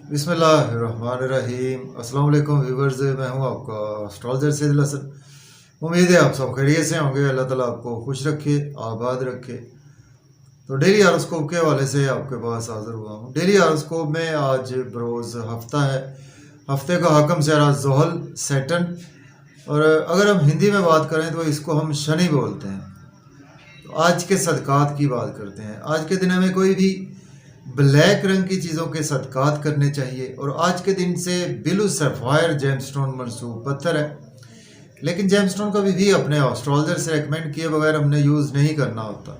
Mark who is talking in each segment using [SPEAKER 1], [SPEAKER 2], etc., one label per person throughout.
[SPEAKER 1] बिस्मिल्लाहिर्रहमानिर्रहीम। अस्सलाम वालेकुम व्यूवर्स, मैं हूं आपका एस्ट्रोलॉजर सैदुल हसन। उम्मीद है आप सब खैरियत से होंगे। अल्लाह ताला आपको खुश रखे, आबाद रखे। तो डेली हॉरोस्कोप के हवाले से आपके पास हाजिर हुआ हूं। डेली हॉरोस्कोप में आज बरोज़ हफ्ता है। हफ्ते का हकम सारा ज़ोहल सैटर्न, और अगर हम हिंदी में बात करें तो इसको हम शनि बोलते हैं। तो आज के सदकात की बात करते हैं। आज के दिन हमें कोई भी ब्लैक रंग की चीज़ों के सदकात करने चाहिए। और आज के दिन से ब्लू सैफायर जेमस्टोन मनसूब पत्थर है, लेकिन जेमस्टोन कभी भी अपने एस्ट्रोलॉजर से रेकमेंड किए बगैर हमने यूज़ नहीं करना होता।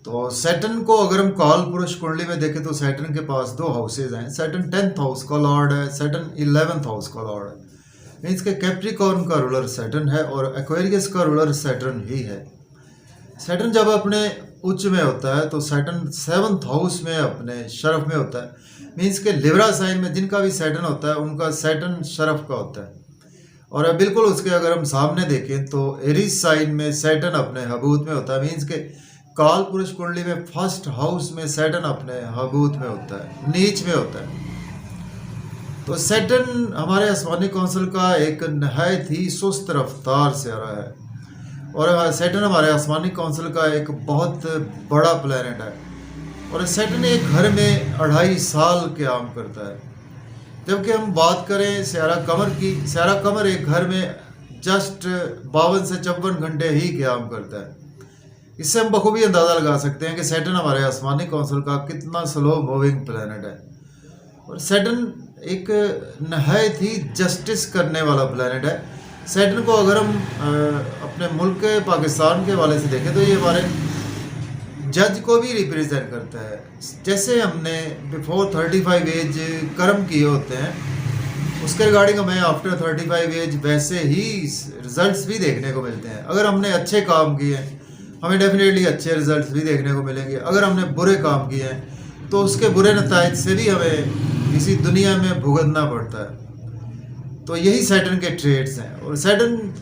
[SPEAKER 1] तो सैटर्न को अगर हम काल पुरुष कुंडली में देखें तो सैटर्न के पास दो हाउसेज हैं। सैटर्न 10th हाउस का लॉर्ड है, सैटर्न 11th हाउस का लॉर्ड है। मीन्स के कैप्रिकॉर्न का रूलर सैटर्न है और एक्वेरियस का रूलर सैटर्न ही है। सैटर्न जब अपने उच्च में होता है तो सैटर्न 7th हाउस में अपने शरफ में होता है। मीन्स के लिब्रा साइन में जिनका भी सैटर्न होता है उनका सैटर्न शरफ का होता है। और बिल्कुल उसके अगर हम सामने देखें तो एरीज साइन में सैटर्न अपने हबूत में होता है। मीन्स के काल पुरुष कुंडली में फर्स्ट हाउस में सैटर्न अपने हबूत में होता है, नीच में होता है। तो सैटर्न हमारे आसमानी कौंसिल का एक नहायत ही सुस्त रफ्तार से आ रहा है, और सैटर्न हमारे आसमानी कौंसिल का एक बहुत बड़ा प्लैनेट है। और सैटर्न एक घर में 2.5 साल क़याम करता है। जबकि हम बात करें स्यारा कमर की, स्यारा कमर एक घर में जस्ट 52 से 54 घंटे ही क़याम करता है। इससे हम बखूबी अंदाज़ा लगा सकते हैं कि सैटर्न हमारे आसमानी कौंसिल का कितना स्लो मूविंग प्लैनेट है। और सैटर्न एक नहायत ही जस्टिस करने वाला प्लैनेट है। सैटर्न को अगर हम अपने मुल्क पाकिस्तान के हवाले से देखें तो ये हमारे जज को भी रिप्रेजेंट करता है। जैसे हमने बिफोर 35 एज कर्म किए होते हैं, उसके रिगार्डिंग हमें आफ्टर 35 एज वैसे ही रिजल्ट्स भी देखने को मिलते हैं। अगर हमने अच्छे काम किए हैं हमें डेफिनेटली अच्छे रिजल्ट्स भी देखने को मिलेंगे। अगर हमने बुरे काम किए हैं तो उसके बुरे नताइज से भी हमें इसी दुनिया में भुगतना पड़ता है। तो यही सैटर्न के ट्रेड्स हैं। और सैटर्न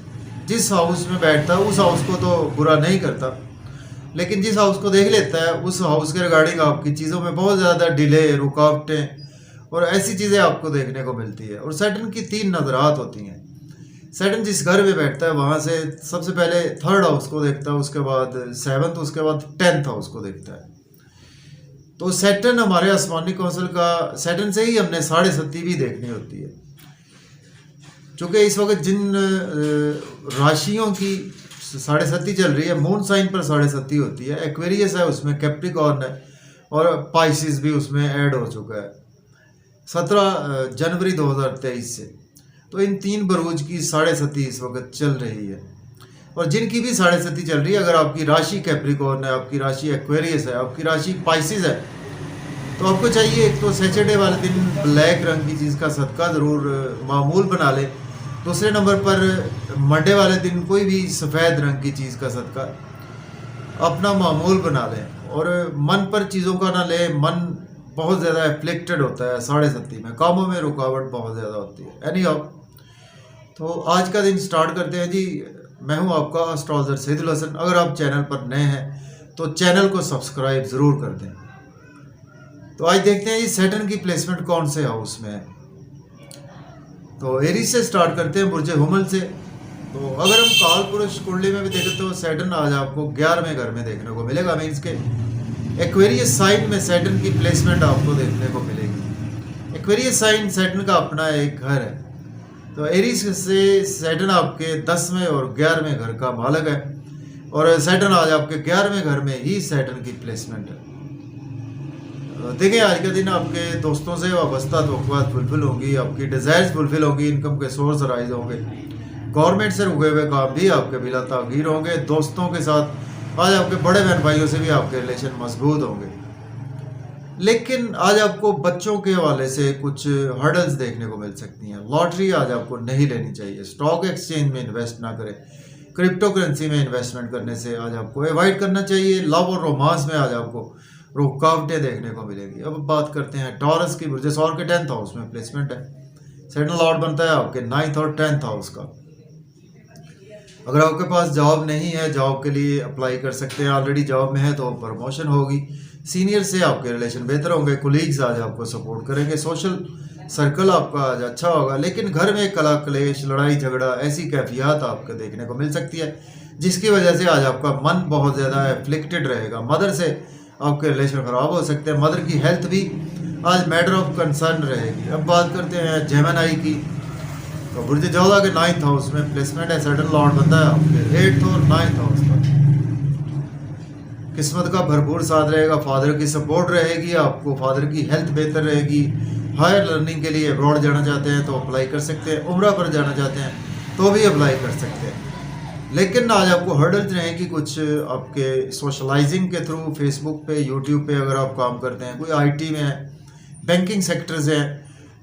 [SPEAKER 1] जिस हाउस में बैठता है उस हाउस को तो बुरा नहीं करता, लेकिन जिस हाउस को देख लेता है उस हाउस के रिगार्डिंग आपकी चीज़ों में बहुत ज़्यादा डिले, रुकावटें और ऐसी चीज़ें आपको देखने को मिलती है। और सैटर्न की 3 नज़रात होती हैं। सैटर्न जिस घर में बैठता है वहाँ से सबसे पहले 3rd हाउस को देखता है, उसके बाद 7th, उसके बाद 10th हाउस को देखता है। तो सैटर्न हमारे आसमानी कौंसिल का, सैटर्न से ही हमने 7.5 भी देखनी होती है। चूँकि इस वक्त जिन राशियों की 7.5 चल रही है, मून साइन पर 7.5 होती है। एक्वेरियस है, उसमें कैप्रिकॉर्न है, और पाइसिस भी उसमें ऐड हो चुका है 17 जनवरी 2023 से। तो इन 3 बरूज की 7.5 इस वक्त चल रही है। और जिनकी भी 7.5 चल रही है, अगर आपकी राशि कैप्रिकॉर्न है, आपकी राशि एक्वेरियस है, आपकी राशि पाइसिस है, तो आपको चाहिए एक तो सैटरडे वाले दिन ब्लैक रंग की चीज़ का सदका ज़रूर मामूल बना लें। दूसरे नंबर पर मंडे वाले दिन कोई भी सफ़ेद रंग की चीज़ का सदका अपना मामूल बना लें। और मन पर चीज़ों का ना लें, मन बहुत ज़्यादा एफ्लिक्टेड होता है 7.5 में, कामों में रुकावट बहुत ज़्यादा होती है। एनी तो आज का दिन स्टार्ट करते हैं जी। मैं हूं आपका एस्ट्रोलॉजर सैदुल हसन। अगर आप चैनल पर नए हैं तो चैनल को सब्सक्राइब ज़रूर कर दें। तो आज देखते हैं जी सैटर्न की प्लेसमेंट कौन से हाउस में है। तो एरीज से स्टार्ट करते हैं, बुर्ज हुमल से। तो अगर हम काल पुरुष कुंडली में भी देखें तो सैटर्न आज आपको 11वें घर में देखने को मिलेगा। मीन्स के एक्वेरियस साइन में सैटर्न की प्लेसमेंट आपको देखने को मिलेगी। एक्वेरियस साइन सैटर्न का अपना एक घर है। तो एरीज से सैटर्न आपके 10वें और 11वें घर का मालक है, और सैटर्न आज आपके 11वें घर में ही सैटर्न की प्लेसमेंट है। देखिए आज का दिन आपके दोस्तों से वाबस्ता तवक्कुआत फुलफिल होंगी, आपकी डिज़ायर्स फुलफिल होंगी, इनकम के सोर्स राइज होंगे, गवर्नमेंट से रुके हुए काम भी आपके बिला ताख़ीर होंगे। दोस्तों के साथ आज आपके बड़े बहन भाइयों से भी आपके रिलेशन मजबूत होंगे। लेकिन आज आपको बच्चों के हवाले से कुछ हर्डल्स देखने को मिल सकती हैं। लॉटरी आज आपको नहीं लेनी चाहिए। स्टॉक एक्सचेंज में इन्वेस्ट ना करें। क्रिप्टो करेंसी में इन्वेस्टमेंट करने से आज आपको अवॉइड करना चाहिए। लव और रोमांस में आज आपको रुकावटें देखने को मिलेगी। अब बात करते हैं टॉरस की। बुर्ज सौर के 10th हाउस में प्लेसमेंट है। सैटर्न लॉर्ड बनता है आपके 9th और 10th हाउस का। अगर आपके पास जॉब नहीं है, जॉब के लिए अप्लाई कर सकते हैं। ऑलरेडी जॉब में है तो प्रमोशन होगी, सीनियर से आपके रिलेशन बेहतर होंगे, कोलीग्स आज आपको सपोर्ट करेंगे, सोशल सर्कल आपका आज अच्छा होगा। लेकिन घर में कला क्लेश, लड़ाई झगड़ा, ऐसी कैफियत आपको देखने को मिल सकती है जिसकी वजह से आज आपका मन बहुत ज़्यादा एफ्लिक्टेड रहेगा। मदर से आपके रिलेशन ख़राब हो सकते हैं, मदर की हेल्थ भी आज मैटर ऑफ कंसर्न रहेगी। अब बात करते हैं जेमिनी की, तो बुर्ज जोधा के 9th हाउस में प्लेसमेंट है, सडन लॉर्ड बनता है आपके 8th और 9th हाउस का। किस्मत का भरपूर साथ रहेगा, फादर की सपोर्ट रहेगी, आपको फादर की हेल्थ बेहतर रहेगी। हायर लर्निंग के लिए अब्रॉड जाना चाहते हैं तो अप्लाई कर सकते हैं, उम्रा पर जाना चाहते हैं तो भी अप्लाई कर सकते हैं। लेकिन आज आपको हर्डल्स रहेंगी कुछ आपके सोशलाइजिंग के थ्रू, फेसबुक पे, यूट्यूब पे अगर आप काम करते हैं, कोई आईटी में है, बैंकिंग सेक्टर्स है,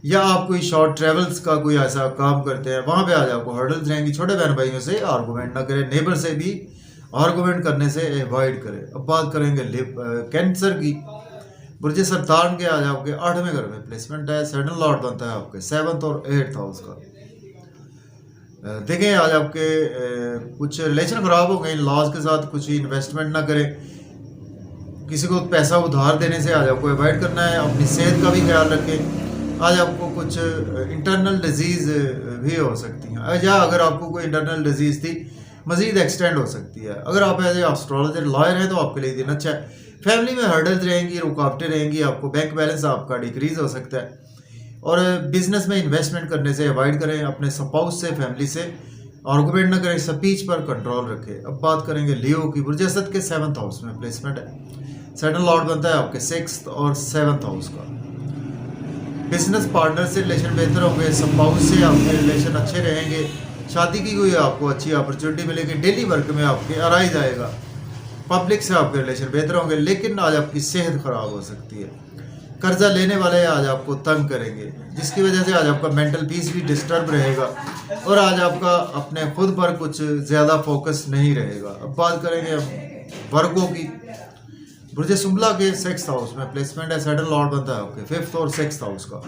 [SPEAKER 1] या आप कोई शॉर्ट ट्रेवल्स का कोई ऐसा काम करते हैं, वहाँ पे आज आपको हर्डल्स रहेंगी। छोटे बहन भाइयों से आर्गूमेंट ना करें, नेबर से भी आर्गूमेंट करने से अवॉइड करें। अब बात करेंगे कैंसर की, बुर्ज सरतान के आज आपके 8वें घर में प्लेसमेंट है, सडन लॉर्ड बनता है आपके 7th और 8th हाउस का। देखें आज आपके कुछ रिलेशन खराब हो गए लॉज के साथ, कुछ इन्वेस्टमेंट ना करें, किसी को पैसा उधार देने से आज आपको अवॉइड करना है। अपनी सेहत का भी ख्याल रखें। आज आपको कुछ इंटरनल डिजीज़ भी हो सकती हैं, या अगर आपको कोई इंटरनल डिजीज़ थी मज़ीद एक्सटेंड हो सकती है। अगर आप एज ए एस्ट्रोलॉजर लॉयर हैं तो आपके लिए दिन अच्छा है। फैमिली में हर्डल्स रहेंगी, रुकावटें रहेंगी, आपको बैंक बैलेंस आपका डिक्रीज हो सकता है। और बिजनेस में इन्वेस्टमेंट करने से अवॉइड करें, अपने स्पाउस से, फैमिली से आर्गूमेंट ना करें, स्पीच पर कंट्रोल रखें। अब बात करेंगे लियो की, बुर्ज असद के 7th हाउस में प्लेसमेंट है, सडन लॉर्ड बनता है आपके 6th और 7th हाउस का। बिजनेस पार्टनर से रिलेशन बेहतर होंगे, स्पाउस से आपके रिलेशन अच्छे रहेंगे, शादी की कोई आपको अच्छी अपॉर्चुनिटी मिलेगी, डेली वर्क में आपके अराइज आएगा, पब्लिक से आपके रिलेशन बेहतर होंगे। लेकिन आज आपकी सेहत खराब हो सकती है, कर्जा लेने वाले आज आपको तंग करेंगे, जिसकी वजह से आज आपका मेंटल पीस भी डिस्टर्ब रहेगा और आज आपका अपने खुद पर कुछ ज़्यादा फोकस नहीं रहेगा। अब बात करेंगे वर्गों की, बुर्ज सुंबला के 6th हाउस में प्लेसमेंट है, सडन लॉर्ड बनता है आपके 5th और 6th हाउस का।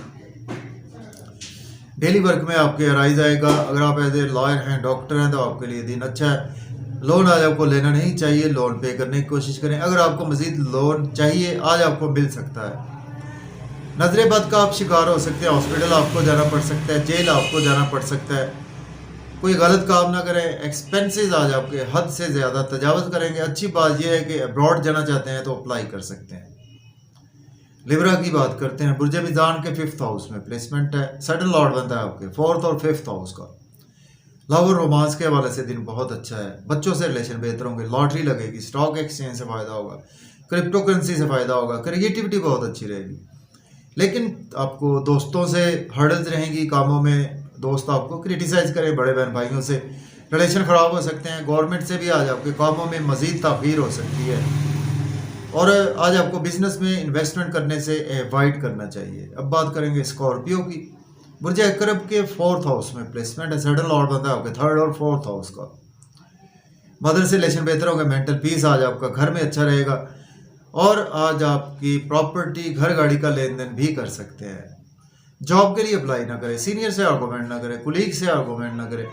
[SPEAKER 1] डेली वर्क में आपके अराइज आएगा। अगर आप एज ए लॉयर हैं, डॉक्टर हैं तो आपके लिए दिन अच्छा है। लोन आज आपको लेना नहीं चाहिए, लोन पे करने की कोशिश करें। अगर आपको मजीद लोन चाहिए आज आपको मिल सकता है। नजरे बद का आप शिकार हो सकते हैं, हॉस्पिटल आपको जाना पड़ सकता है, जेल आपको जाना पड़ सकता है। कोई गलत काम ना करें, एक्सपेंसेस आज आपके हद से ज़्यादा तजावज़ करेंगे। अच्छी बात यह है कि अब्रॉड जाना चाहते हैं तो अप्लाई कर सकते हैं। लिब्रा की बात करते हैं, बुर्ज मिज़ान के 5th हाउस में प्लेसमेंट है, सडन लॉर्ड बनता है आपके 4th और 5th हाउस का। लव और रोमांस के हवाले से दिन बहुत अच्छा है, बच्चों से रिलेशन बेहतर होंगे, लॉटरी लगेगी, स्टॉक एक्सचेंज से फ़ायदा होगा, क्रिप्टो करेंसी से फ़ायदा होगा, क्रिएटिविटी बहुत अच्छी रहेगी। लेकिन आपको दोस्तों से हर्डल्स रहेंगी, कामों में दोस्त आपको क्रिटिसाइज करें, बड़े बहन भाइयों से रिलेशन ख़राब हो सकते हैं। गवर्नमेंट से भी आज आपके कामों में मज़ीद ताख़ीर हो सकती है और आज आपको बिजनेस में इन्वेस्टमेंट करने से अवॉइड करना चाहिए। अब बात करेंगे स्कॉर्पियो की, बुर्ज अकरब के 4th हाउस में प्लेसमेंट है, सडन लॉर्ड बनता है आपके 3rd और 4th हाउस का। मदर से रिलेशन बेहतर होगा, मेंटल पीस आज आपका घर में अच्छा रहेगा और आज आपकी प्रॉपर्टी, घर गाड़ी का लेन देन भी कर सकते हैं। जॉब के लिए अप्लाई ना करें, सीनियर से आर्गूमेंट ना करें, कुलीग से आर्गूमेंट ना करें,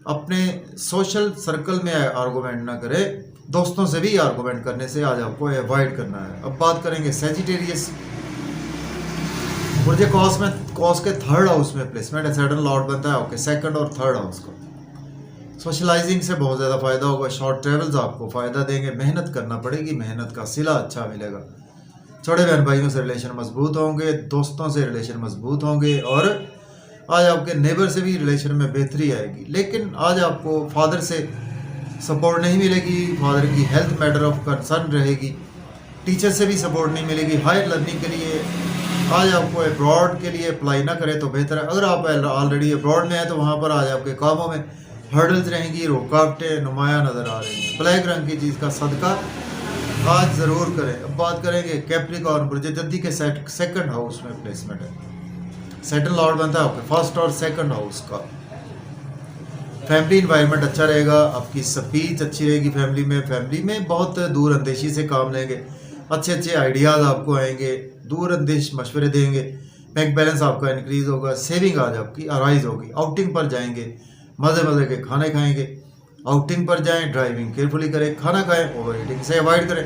[SPEAKER 1] अपने सोशल सर्कल में आर्गूमेंट ना करें, दोस्तों से भी आर्गूमेंट करने से आज आपको अवॉइड करना है। अब बात करेंगे सेजिटेरियस, बुर्ज कॉस के 3rd हाउस में प्लेसमेंट है, सडन लॉर्ड बनता है आपके 2nd और 3rd हाउस का। सोशलाइजिंग से बहुत ज़्यादा फ़ायदा होगा, शॉर्ट ट्रेवल्स आपको फ़ायदा देंगे, मेहनत करना पड़ेगी, मेहनत का सिला अच्छा मिलेगा। छोटे बहन भाइयों से रिलेशन मजबूत होंगे, दोस्तों से रिलेशन मजबूत होंगे और आज आपके नेबर से भी रिलेशन में बेहतरी आएगी। लेकिन आज आपको फादर से सपोर्ट नहीं मिलेगी, फादर की हेल्थ मैटर ऑफ कंसर्न रहेगी, टीचर से भी सपोर्ट नहीं मिलेगी। हायर लर्निंग के लिए आज आपको अब्रॉड के लिए अप्लाई ना करें तो बेहतर है। अगर आप ऑलरेडी अब्रॉड में हैं तो वहाँ पर आज आपके कामों में हर्डल्स रहेंगी, रुकावटें नुमाया नज़र आ रही हैं। ब्लैक रंग की चीज़ का सदका आज ज़रूर करें। अब बात करेंगे कैप्रिकॉर्न, बुर्ज जद्दी के 2nd हाउस में प्लेसमेंट है, सडन लॉर्ड बनता है आपके 1st और 2nd हाउस का। फैमिली इन्वायरमेंट अच्छा रहेगा, आपकी स्पीच अच्छी रहेगी, फैमिली में बहुत दूर अंदेशी से काम लेंगे, अच्छे अच्छे आइडियाज़ आपको आएंगे, दूर अंदेश मशवरे देंगे, बैंक बैलेंस आपका इंक्रीज़ होगा, सेविंग आज आपकी अराइज होगी, आउटिंग पर जाएंगे, मज़े के खाने खाएंगे आउटिंग पर जाएं, ड्राइविंग केयरफुली करें, खाना खाएं, ओवर ईटिंग से अवॉइड करें।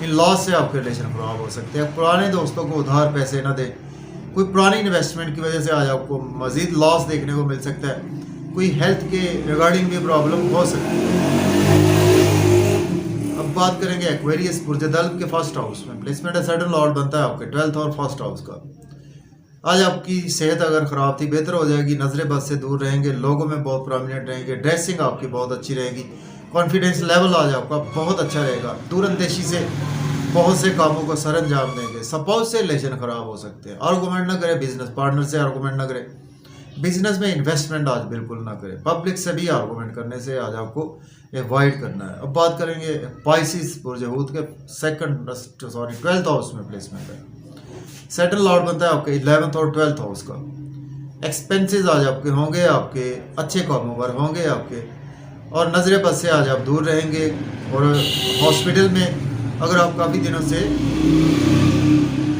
[SPEAKER 1] इन लॉस से आपके रिलेशन खराब हो सकते हैं। पुराने दोस्तों को उधार पैसे ना दें। कोई पुरानी इन्वेस्टमेंट की वजह से आज आपको मज़ीद लॉस देखने को मिल सकता है। कोई हेल्थ के रिगार्डिंग भी प्रॉब्लम हो सकती है। अब बात करेंगे एक्वेरियस बुर्ज दल्ब के फर्स्ट हाउस में प्लेसमेंट है। सडन लॉर्ड बनता है आपके 12th और फर्स्ट हाउस का। आज आपकी सेहत अगर ख़राब थी बेहतर हो जाएगी, नज़रें बद से दूर रहेंगे, लोगों में बहुत प्रोमिनेंट रहेंगे, ड्रेसिंग आपकी बहुत अच्छी रहेगी, कॉन्फिडेंस लेवल आज आपका बहुत अच्छा रहेगा, दूरंदेशी से बहुत से कामों को सर अंजाम देंगे। स्पाउस से रिलेशन ख़राब हो सकते हैं। आर्गूमेंट ना करें, बिजनेस पार्टनर से आर्गूमेंट ना करें, बिजनेस में इन्वेस्टमेंट आज बिल्कुल ना करें, पब्लिक से भी आर्गूमेंट करने से आज आपको अवॉइड करना है। अब बात करेंगे पाइसिस बुर्ज हूत के 12th हाउस में प्लेसमेंट है। सेटल लॉर्ड बनता है आपके 11th और 12th हाउस का। एक्सपेंसेस आज आपके होंगे, आपके अच्छे कामों पर होंगे आपके, और नज़र बद से आज आप दूर रहेंगे। और हॉस्पिटल में अगर आप काफ़ी दिनों से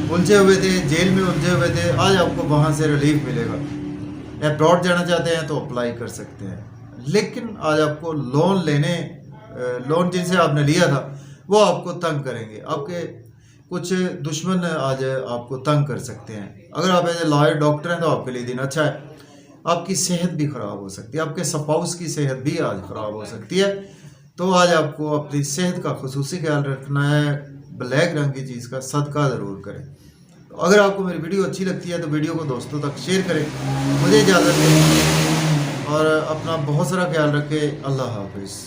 [SPEAKER 1] उलझे हुए थे, जेल में उलझे हुए थे, आज आपको वहाँ से रिलीफ मिलेगा। अब्रॉड जाना चाहते हैं तो अप्लाई कर सकते हैं। लेकिन आज आपको लोन जिनसे आपने लिया था वो आपको तंग करेंगे। आपके कुछ दुश्मन आज आपको तंग कर सकते हैं। अगर आप एज ए लॉयर डॉक्टर हैं तो आपके लिए दिन अच्छा है। आपकी सेहत भी ख़राब हो सकती है, आपके स्पाउस की सेहत भी आज ख़राब हो सकती है। तो आज आपको अपनी सेहत का खुसूसी ख्याल रखना है। ब्लैक रंग की चीज़ का सदका ज़रूर करें। तो अगर आपको मेरी वीडियो अच्छी लगती है तो वीडियो को दोस्तों तक शेयर करें। मुझे इजाज़त दें और अपना बहुत सारा ख्याल रखें। अल्लाह हाफिज़।